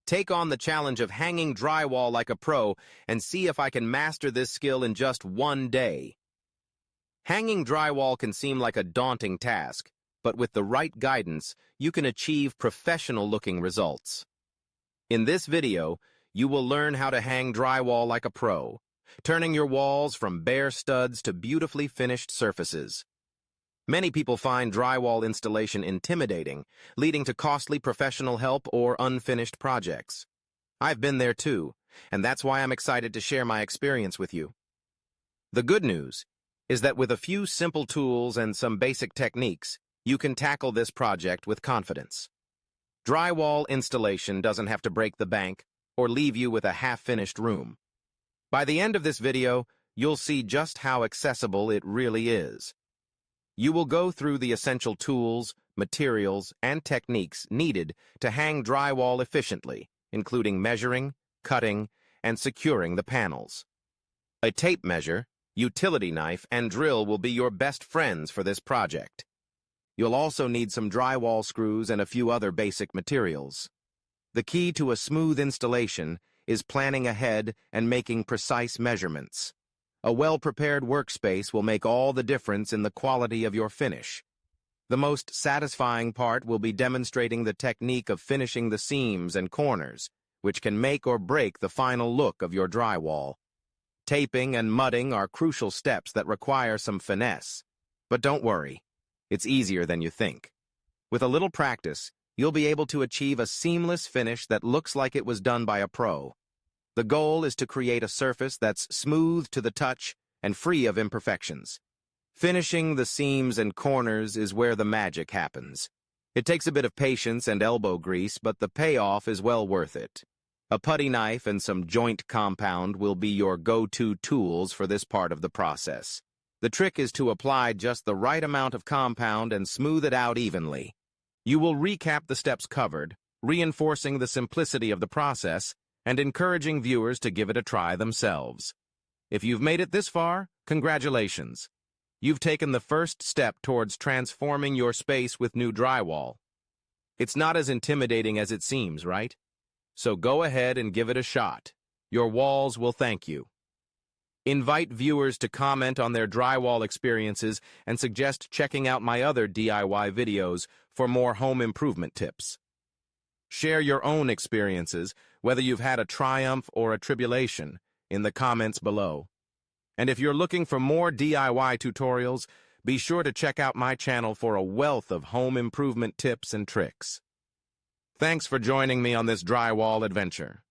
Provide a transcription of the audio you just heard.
Take on the challenge of hanging drywall like a pro and see if I can master this skill in just one day. Hanging drywall can seem like a daunting task, but with the right guidance, you can achieve professional-looking results. In this video, you will learn how to hang drywall like a pro, turning your walls from bare studs to beautifully finished surfaces. Many people find drywall installation intimidating, leading to costly professional help or unfinished projects. I've been there too, and that's why I'm excited to share my experience with you. The good news is that with a few simple tools and some basic techniques, you can tackle this project with confidence. Drywall installation doesn't have to break the bank or leave you with a half-finished room. By the end of this video, you'll see just how accessible it really is. You will go through the essential tools, materials, and techniques needed to hang drywall efficiently, including measuring, cutting, and securing the panels. A tape measure, utility knife, and drill will be your best friends for this project. You'll also need some drywall screws and a few other basic materials. The key to a smooth installation is planning ahead and making precise measurements. A well-prepared workspace will make all the difference in the quality of your finish. The most satisfying part will be demonstrating the technique of finishing the seams and corners, which can make or break the final look of your drywall. Taping and mudding are crucial steps that require some finesse. But don't worry, it's easier than you think. With a little practice, you'll be able to achieve a seamless finish that looks like it was done by a pro. The goal is to create a surface that's smooth to the touch and free of imperfections. Finishing the seams and corners is where the magic happens. It takes a bit of patience and elbow grease, but the payoff is well worth it. A putty knife and some joint compound will be your go-to tools for this part of the process. The trick is to apply just the right amount of compound and smooth it out evenly. You will recap the steps covered, reinforcing the simplicity of the process and encouraging viewers to give it a try themselves. If you've made it this far, congratulations. You've taken the first step towards transforming your space with new drywall. It's not as intimidating as it seems, right? So go ahead and give it a shot. Your walls will thank you. Invite viewers to comment on their drywall experiences and suggest checking out my other DIY videos for more home improvement tips. Share your own experiences, whether you've had a triumph or a tribulation, in the comments below. And if you're looking for more DIY tutorials, be sure to check out my channel for a wealth of home improvement tips and tricks. Thanks for joining me on this drywall adventure.